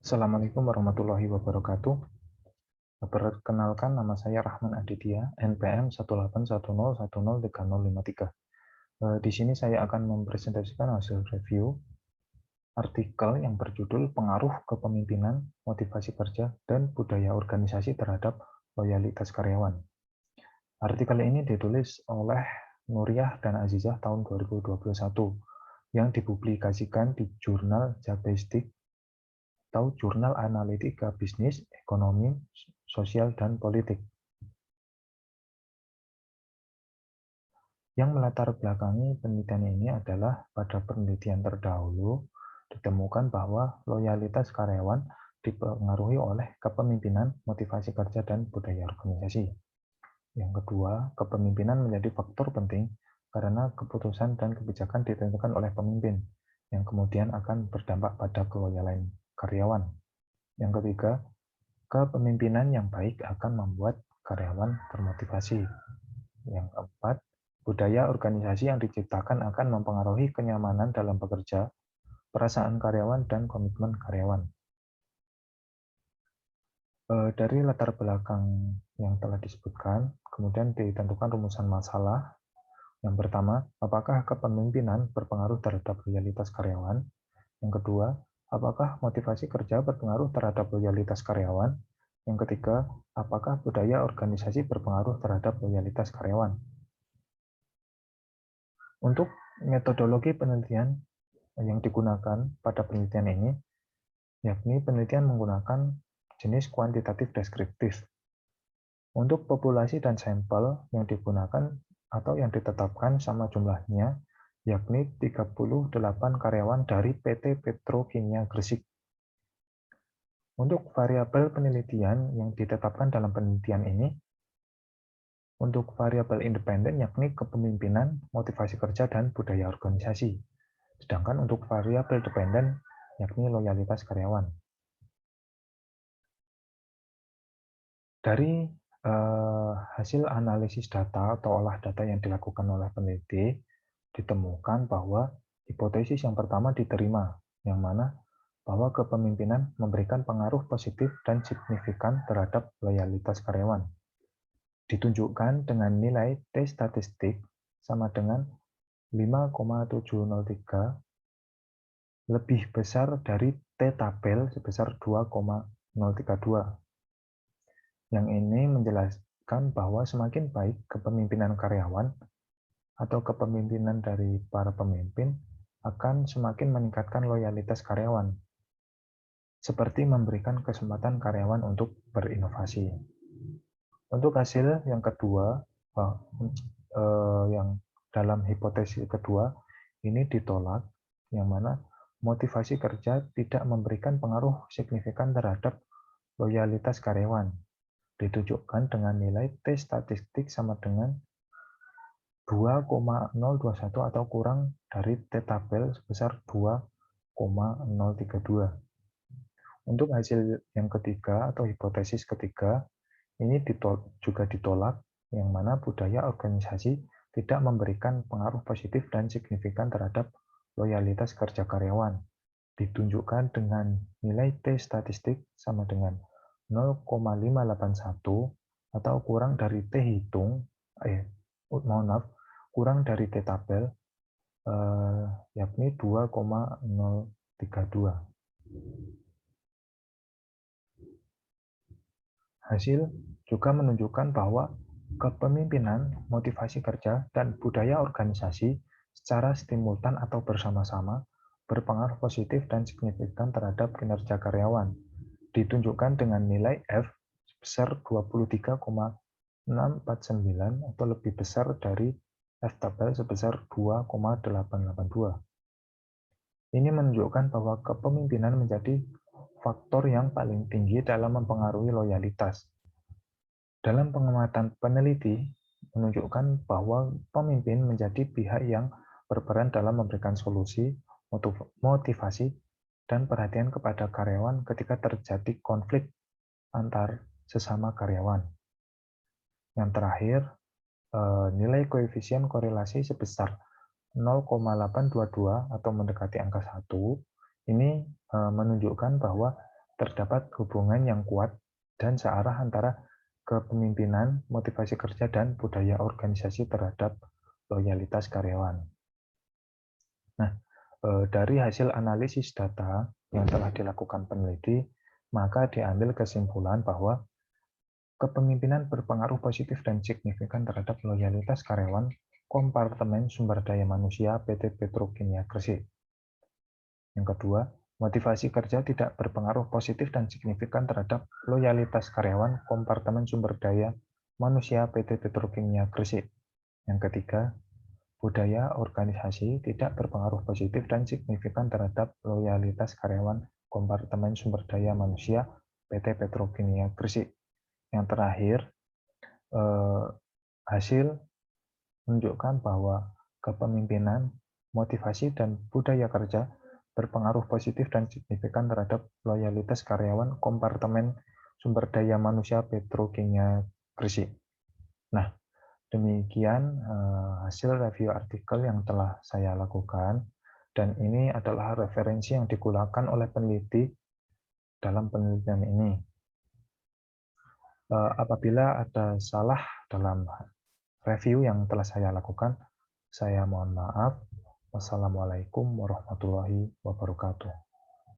Assalamualaikum warahmatullahi wabarakatuh. Perkenalkan, nama saya Rahman Aditya, NPM 18101013053. Di sini saya akan mempresentasikan hasil review artikel yang berjudul Pengaruh Kepemimpinan, Motivasi Kerja, dan Budaya Organisasi Terhadap Loyalitas Karyawan. Artikel ini ditulis oleh Nuriyah dan Azizah tahun 2021 yang dipublikasikan di jurnal Journalistik atau Jurnal Analitika Bisnis, Ekonomi, Sosial, dan Politik. Yang melatar belakangi penelitian ini adalah pada penelitian terdahulu ditemukan bahwa loyalitas karyawan dipengaruhi oleh kepemimpinan, motivasi kerja, dan budaya organisasi. Yang kedua, kepemimpinan menjadi faktor penting karena keputusan dan kebijakan ditentukan oleh pemimpin, yang kemudian akan berdampak pada keloyalan karyawan. Yang ketiga, kepemimpinan yang baik akan membuat karyawan termotivasi. Yang keempat, budaya organisasi yang diciptakan akan mempengaruhi kenyamanan dalam bekerja, perasaan karyawan, dan komitmen karyawan. Dari latar belakang yang telah disebutkan, kemudian ditentukan rumusan masalah. Yang pertama, apakah kepemimpinan berpengaruh terhadap loyalitas karyawan? Yang kedua, apakah motivasi kerja berpengaruh terhadap loyalitas karyawan? Yang ketiga, apakah budaya organisasi berpengaruh terhadap loyalitas karyawan? Untuk metodologi penelitian yang digunakan pada penelitian ini, yakni penelitian menggunakan jenis kuantitatif deskriptif. Untuk populasi dan sampel yang digunakan atau yang ditetapkan sama jumlahnya, yakni 38 karyawan dari PT Petrokimia Gresik. Untuk variabel penelitian yang ditetapkan dalam penelitian ini, untuk variabel independen yakni kepemimpinan, motivasi kerja, dan budaya organisasi. Sedangkan untuk variabel dependen yakni loyalitas karyawan. Dari hasil analisis data atau olah data yang dilakukan oleh peneliti, ditemukan bahwa hipotesis yang pertama diterima, yang mana bahwa kepemimpinan memberikan pengaruh positif dan signifikan terhadap loyalitas karyawan. Ditunjukkan dengan nilai T statistik sama dengan 5,703 lebih besar dari T tabel sebesar 2,032. Yang ini menjelaskan bahwa semakin baik kepemimpinan karyawan atau kepemimpinan dari para pemimpin akan semakin meningkatkan loyalitas karyawan, seperti memberikan kesempatan karyawan untuk berinovasi. Untuk hasil yang kedua, yang dalam hipotesis kedua, ini ditolak, yang mana motivasi kerja tidak memberikan pengaruh signifikan terhadap loyalitas karyawan. Ditunjukkan dengan nilai T statistik sama dengan 2,021 atau kurang dari T tabel sebesar 2,032. Untuk hasil yang ketiga atau hipotesis ketiga, ini juga ditolak, yang mana budaya organisasi tidak memberikan pengaruh positif dan signifikan terhadap loyalitas kerja karyawan. Ditunjukkan dengan nilai T statistik sama dengan 0,581 atau kurang dari T hitung, kurang dari T tabel, yakni 2,032. Hasil juga menunjukkan bahwa kepemimpinan, motivasi kerja, dan budaya organisasi secara simultan atau bersama-sama berpengaruh positif dan signifikan terhadap kinerja karyawan. Ditunjukkan dengan nilai F sebesar 23,649 atau lebih besar dari F tabel sebesar 2,882. Ini menunjukkan bahwa kepemimpinan menjadi faktor yang paling tinggi dalam mempengaruhi loyalitas. Dalam pengamatan peneliti menunjukkan bahwa pemimpin menjadi pihak yang berperan dalam memberikan solusi, motivasi, dan perhatian kepada karyawan ketika terjadi konflik antar sesama karyawan. Yang terakhir, nilai koefisien korelasi sebesar 0,822 atau mendekati angka 1, ini menunjukkan bahwa terdapat hubungan yang kuat dan searah antara kepemimpinan, motivasi kerja, dan budaya organisasi terhadap loyalitas karyawan. Nah, dari hasil analisis data yang telah dilakukan peneliti, maka diambil kesimpulan bahwa kepemimpinan berpengaruh positif dan signifikan terhadap loyalitas karyawan Kompartemen Sumber Daya Manusia PT Petrokimia Gresik. Yang kedua, motivasi kerja tidak berpengaruh positif dan signifikan terhadap loyalitas karyawan Kompartemen Sumber Daya Manusia PT Petrokimia Gresik. Yang ketiga, budaya organisasi tidak berpengaruh positif dan signifikan terhadap loyalitas karyawan Kompartemen Sumber Daya Manusia PT Petrokimia Gresik. Yang terakhir, hasil menunjukkan bahwa kepemimpinan, motivasi, dan budaya kerja berpengaruh positif dan signifikan terhadap loyalitas karyawan Kompartemen Sumber Daya Manusia Petrokimia Gresik. Nah, demikian hasil review artikel yang telah saya lakukan, dan ini adalah referensi yang digunakan oleh peneliti dalam penelitian ini. Apabila ada salah dalam review yang telah saya lakukan, saya mohon maaf. Wassalamualaikum warahmatullahi wabarakatuh.